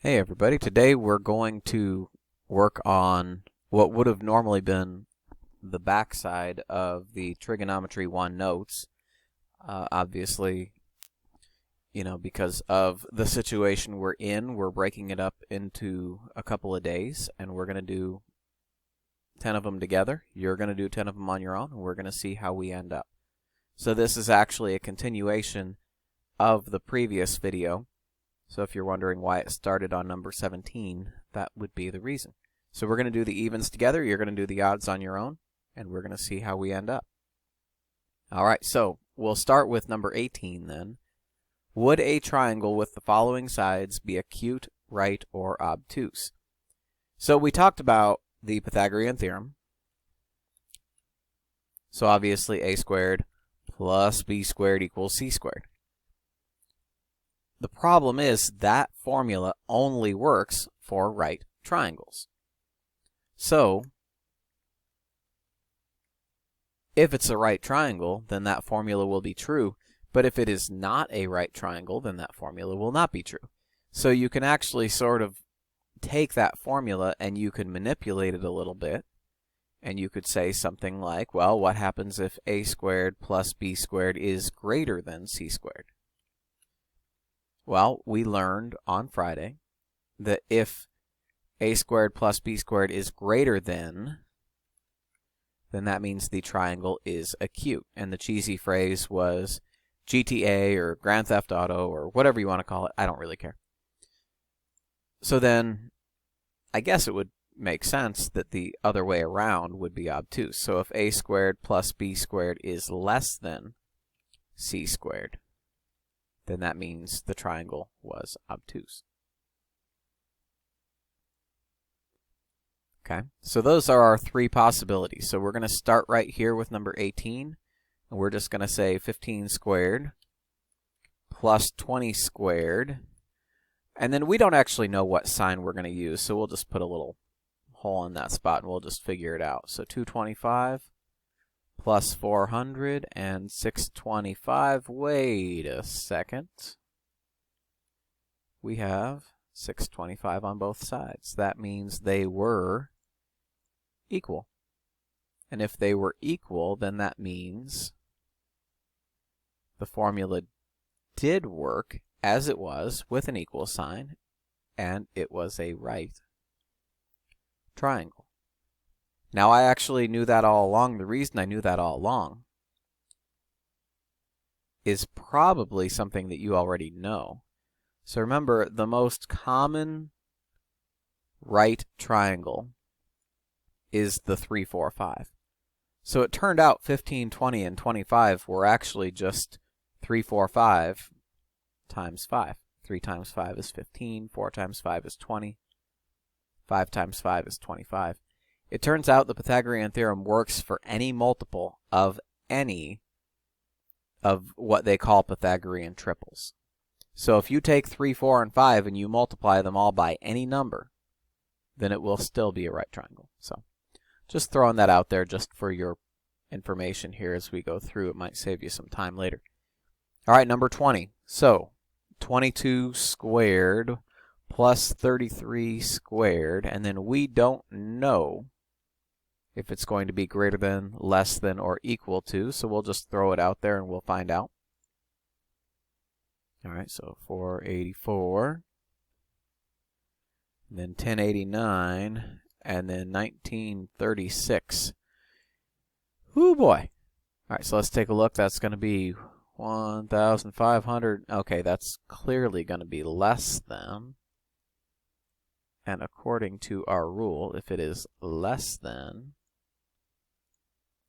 Hey everybody, today we're going to work on what would have normally been the backside of the Trigonometry 1 notes. Obviously, because of the situation we're in, we're breaking it up into a couple of days, and we're going to do 10 of them together. You're going to do 10 of them on your own, and we're going to see how we end up. So this is actually a continuation of the previous video. So if you're wondering why it started on number 17, that would be the reason. So we're going to do the evens together, you're going to do the odds on your own, and we're going to see how we end up. Alright, so we'll start with number 18 then. Would a triangle with the following sides be acute, right, or obtuse? So we talked about the Pythagorean Theorem. So obviously a squared plus b squared equals c squared. The problem is that formula only works for right triangles. So, if it's a right triangle, then that formula will be true. But if it is not a right triangle, then that formula will not be true. So you can actually sort of take that formula and you can manipulate it a little bit. And you could say something like, well, what happens if a squared plus b squared is greater than c squared? Well, we learned on Friday that if a squared plus b squared is greater than, then that means the triangle is acute. And the cheesy phrase was GTA or Grand Theft Auto or whatever you want to call it. I don't really care. So then I guess it would make sense that the other way around would be obtuse. So if a squared plus b squared is less than c squared, then that means the triangle was obtuse. Okay, so those are our three possibilities. So we're going to start right here with number 18, and we're just going to say 15 squared plus 20 squared, and then we don't actually know what sign we're going to use, so we'll just put a little hole in that spot and we'll just figure it out. So 225 plus 400 and 625. Wait a second. We have 625 on both sides. That means they were equal. And if they were equal, then that means the formula did work as it was with an equal sign, and it was a right triangle. Now, I actually knew that all along. The reason I knew that all along is probably something that you already know. So remember, the most common right triangle is the 3, 4, 5. So it turned out 15, 20, and 25 were actually just 3, 4, 5 times 5. 3 times 5 is 15, 4 times 5 is 20, 5 times 5 is 25. It turns out the Pythagorean Theorem works for any multiple of any of what they call Pythagorean triples. So if you take 3, 4, and 5 and you multiply them all by any number, then it will still be a right triangle. So just throwing that out there just for your information here as we go through. It might save you some time later. All right, number 20. So 22 squared plus 33 squared, and then we don't know if it's going to be greater than, less than, or equal to, so we'll just throw it out there and we'll find out. All right, so 484, then 1089, and then 1936. Whoo boy. All right, so let's take a look. That's going to be 1,500. Okay, that's clearly going to be less than. And according to our rule, if it is less than,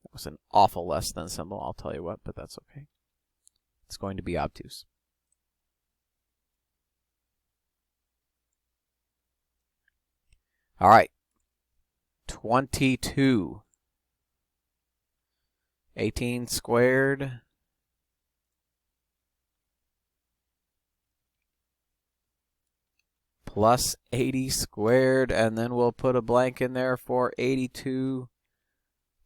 that was an awful less than symbol, I'll tell you what, but that's okay. It's going to be obtuse. All right, 22. 18 squared plus 80 squared, and then we'll put a blank in there for 82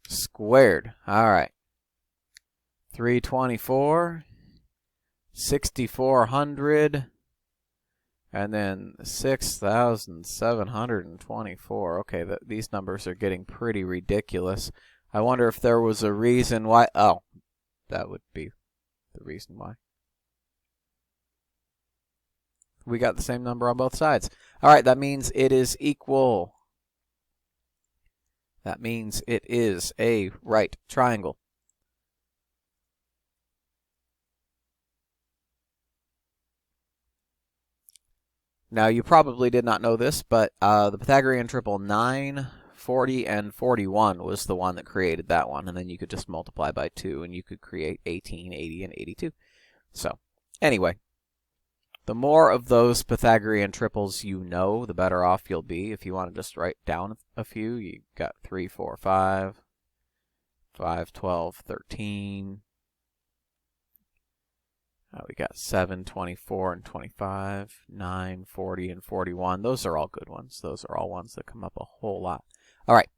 squared. All right. 324, 6,400, And then 6,724. Okay, these numbers are getting pretty ridiculous. I wonder if there was a reason why. Oh, that would be the reason why. We got the same number on both sides. All right, that means it is equal. That means it is a right triangle. Now, you probably did not know this, but the Pythagorean triple 9, 40, and 41 was the one that created that one. And then you could just multiply by 2, and you could create 18, 80, and 82. So, anyway, the more of those Pythagorean triples you know, the better off you'll be. If you want to just write down a few, you got 3, 4, 5, 5, 12, 13. We got 7, 24, and 25, 9, 40, and 41. Those are all good ones. Those are all ones that come up a whole lot. All right,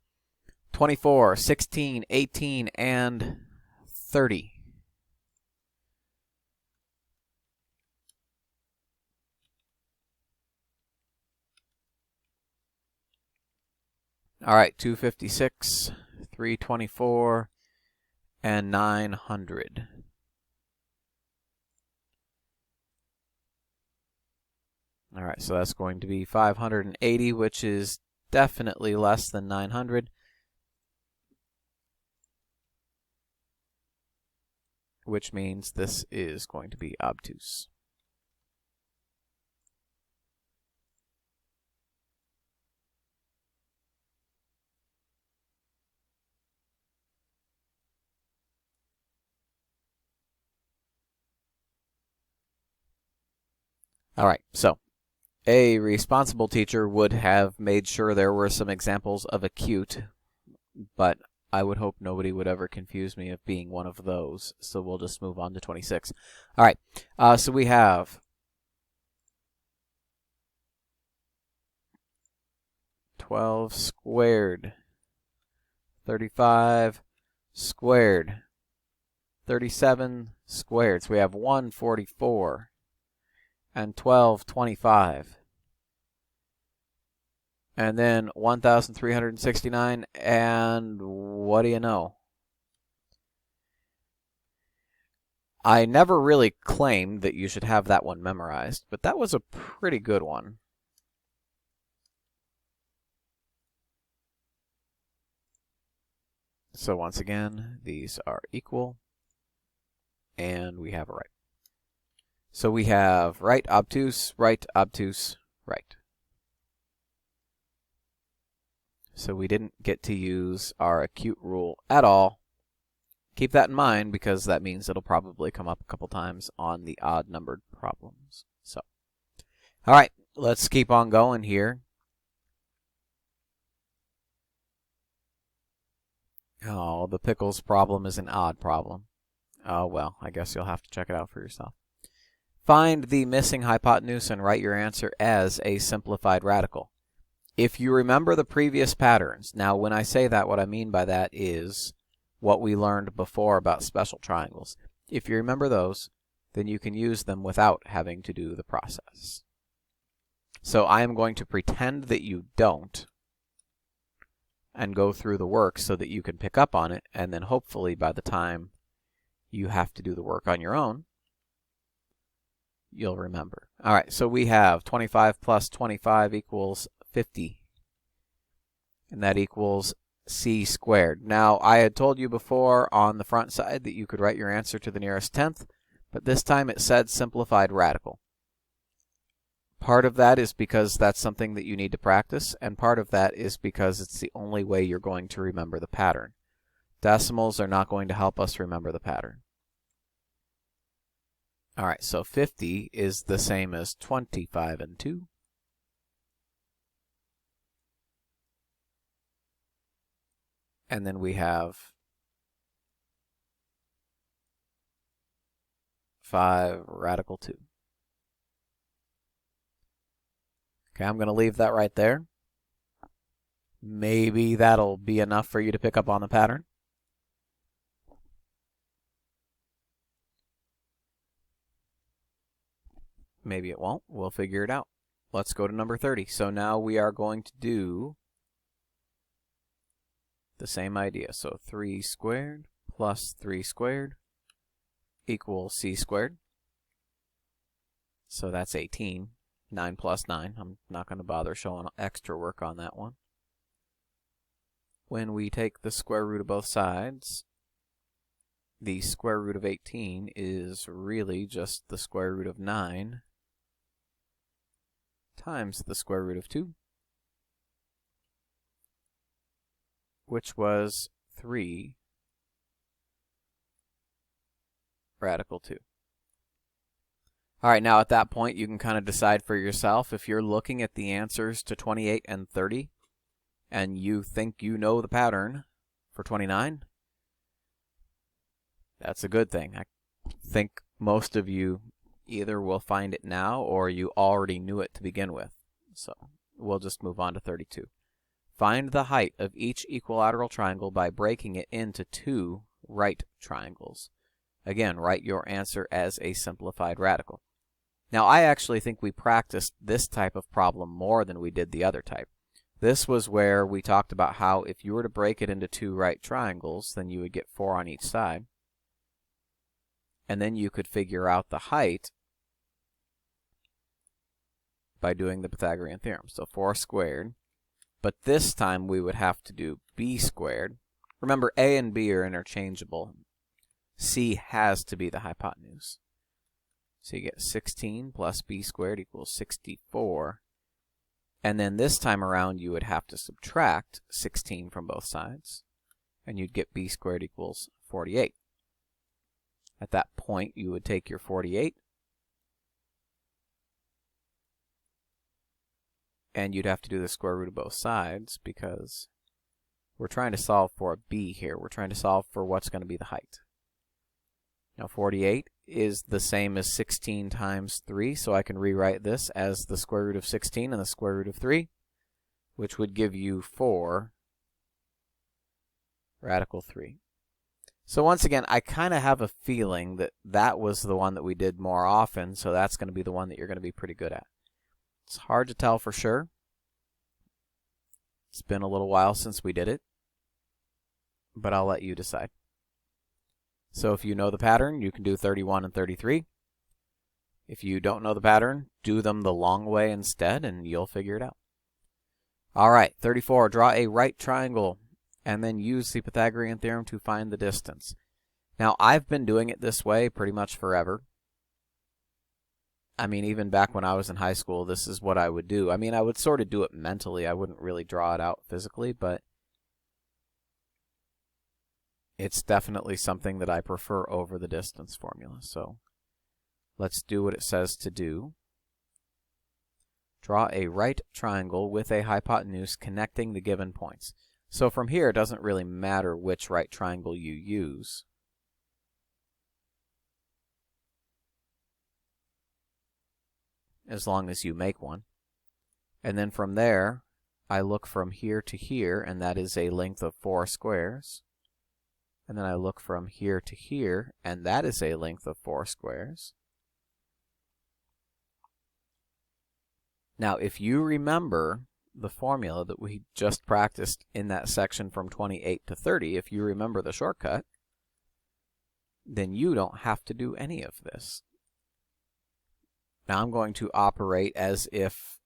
24, 16, 18, and 30. All right, 256, 324, and 900. All right, so that's going to be 580, which is definitely less than 900. Which means this is going to be obtuse. All right, so a responsible teacher would have made sure there were some examples of acute, but I would hope nobody would ever confuse me of being one of those. So we'll just move on to 26. All right, so we have 12 squared, 35 squared, 37 squared. So we have 144 and 1225. And then 1,369, and what do you know? I never really claimed that you should have that one memorized, but that was a pretty good one. So once again, these are equal, and we have a right. So we have right, obtuse, right, obtuse, right. So we didn't get to use our acute rule at all. Keep that in mind because that means it'll probably come up a couple times on the odd-numbered problems. So, all right, let's keep on going here. Oh, the pickles problem is an odd problem. Oh, well, I guess you'll have to check it out for yourself. Find the missing hypotenuse and write your answer as a simplified radical. If you remember the previous patterns, now when I say that, what I mean by that is what we learned before about special triangles. If you remember those, then you can use them without having to do the process. So I am going to pretend that you don't and go through the work so that you can pick up on it, and then hopefully by the time you have to do the work on your own, you'll remember. All right, so we have 25 plus 25 equals 50, and that equals c squared. Now, I had told you before on the front side that you could write your answer to the nearest tenth, but this time it said simplified radical. Part of that is because that's something that you need to practice, and part of that is because it's the only way you're going to remember the pattern. Decimals are not going to help us remember the pattern. All right, so 50 is the same as 25 and 2. And then we have 5 radical 2. Okay, I'm going to leave that right there. Maybe that'll be enough for you to pick up on the pattern. Maybe it won't. We'll figure it out. let's go to number 30. So now we are going to do the same idea. So 3 squared plus 3 squared equals c squared. So that's 18. 9 plus 9. I'm not going to bother showing extra work on that one. When we take the square root of both sides, the square root of 18 is really just the square root of 9 times the square root of 2, which was 3 radical 2. All right, now at that point, you can kind of decide for yourself if you're looking at the answers to 28 and 30 and you think you know the pattern for 29, that's a good thing. I think most of you either will find it now or you already knew it to begin with. So we'll just move on to 32. Find the height of each equilateral triangle by breaking it into 2 right triangles. Again, write your answer as a simplified radical. Now, I actually think we practiced this type of problem more than we did the other type. This was where we talked about how if you were to break it into 2 right triangles, then you would get 4 on each side. And then you could figure out the height by doing the Pythagorean Theorem. So 4 squared. But this time we would have to do b squared. Remember, a and b are interchangeable. C has to be the hypotenuse. So you get 16 plus b squared equals 64. And then this time around you would have to subtract 16 from both sides. And you'd get b squared equals 48. At that point you would take your 48 and you'd have to do the square root of both sides because we're trying to solve for a b here. We're trying to solve for what's going to be the height. Now 48 is the same as 16 times 3, so I can rewrite this as the square root of 16 and the square root of 3, which would give you 4 radical 3. So once again, I kind of have a feeling that that was the one that we did more often, so that's going to be the one that you're going to be pretty good at. It's hard to tell for sure. It's been a little while since we did it, but I'll let you decide. So if you know the pattern, you can do 31 and 33. If you don't know the pattern, do them the long way instead, and you'll figure it out. All right, 34, draw a right triangle, and then use the Pythagorean Theorem to find the distance. Now, I've been doing it this way pretty much forever. I mean, even back when I was in high school, this is what I would do. I mean, I would sort of do it mentally. I wouldn't really draw it out physically, but it's definitely something that I prefer over the distance formula. So let's do what it says to do. Draw a right triangle with a hypotenuse connecting the given points. So from here, it doesn't really matter which right triangle you use. As long as you make one. And then from there, I look from here to here, and that is a length of 4 squares. And then I look from here to here, and that is a length of 4 squares. Now, if you remember the formula that we just practiced in that section from 28 to 30, if you remember the shortcut, then you don't have to do any of this. Now I'm going to operate as if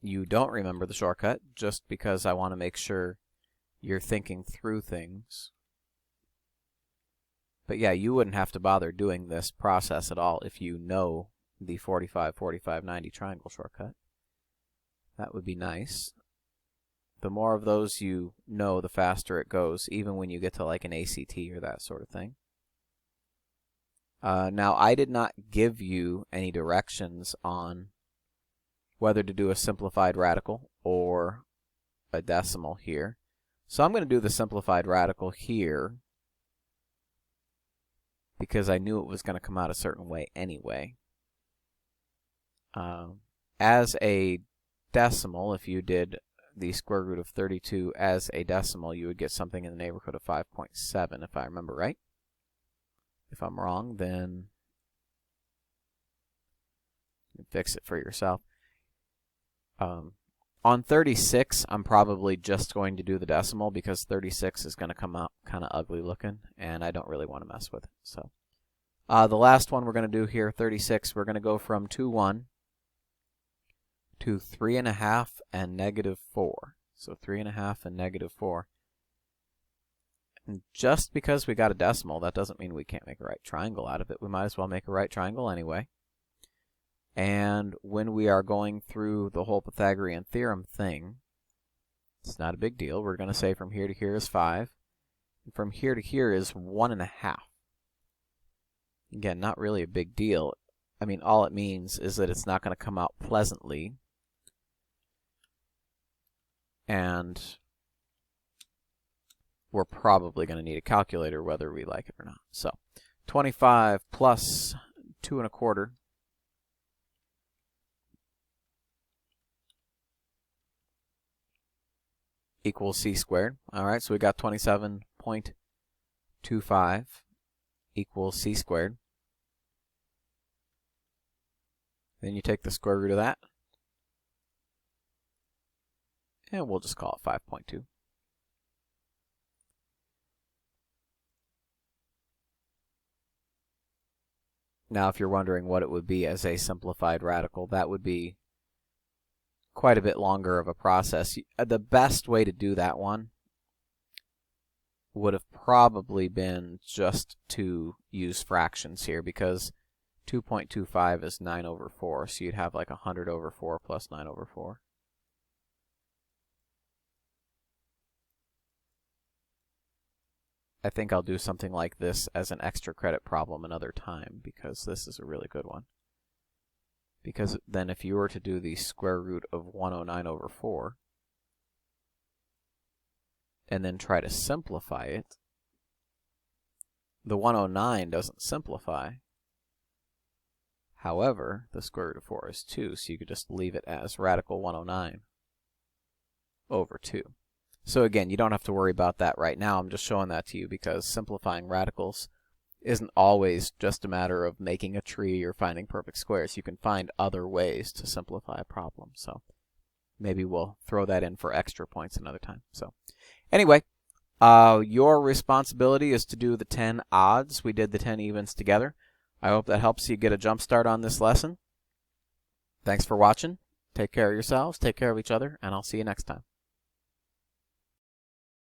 you don't remember the shortcut, just because I want to make sure you're thinking through things. But yeah, you wouldn't have to bother doing this process at all if you know the 45, 45, 90 triangle shortcut. That would be nice. The more of those you know, the faster it goes, even when you get to like an ACT or that sort of thing. Now, I did not give you any directions on whether to do a simplified radical or a decimal here. So I'm going to do the simplified radical here because I knew it was going to come out a certain way anyway. As a decimal, if you did the square root of 32 as a decimal, you would get something in the neighborhood of 5.7, if I remember right. If I'm wrong, then you can fix it for yourself. On 36, I'm probably just going to do the decimal because 36 is going to come out kind of ugly looking, and I don't really want to mess with it. So the last one we're going to do here, 36, we're going to go from 2, 1 to 3.5 and -4. So 3.5 and -4. And just because we got a decimal, that doesn't mean we can't make a right triangle out of it. We might as well make a right triangle anyway. And when we are going through the whole Pythagorean Theorem thing, it's not a big deal. We're going to say from here to here is 5. And from here to here is 1.5. Again, not really a big deal. I mean, all it means is that it's not going to come out pleasantly. And we're probably going to need a calculator whether we like it or not. So 25 plus 2 1/4 equals c squared. All right, so we got 27.25 equals c squared. Then you take the square root of that, and we'll just call it 5.2. Now, if you're wondering what it would be as a simplified radical, that would be quite a bit longer of a process. The best way to do that one would have probably been just to use fractions here, because 2.25 is 9/4, so you'd have like 100/4 plus 9/4. I think I'll do something like this as an extra credit problem another time, because this is a really good one. Because then if you were to do the square root of 109/4 and then try to simplify it, the 109 doesn't simplify. However, the square root of 4 is 2, so you could just leave it as radical 109/2. So again, you don't have to worry about that right now. I'm just showing that to you because simplifying radicals isn't always just a matter of making a tree or finding perfect squares. You can find other ways to simplify a problem. So maybe we'll throw that in for extra points another time. So anyway, your responsibility is to do the 10 odds. We did the 10 evens together. I hope that helps you get a jump start on this lesson. Thanks for watching. Take care of yourselves, take care of each other, and I'll see you next time.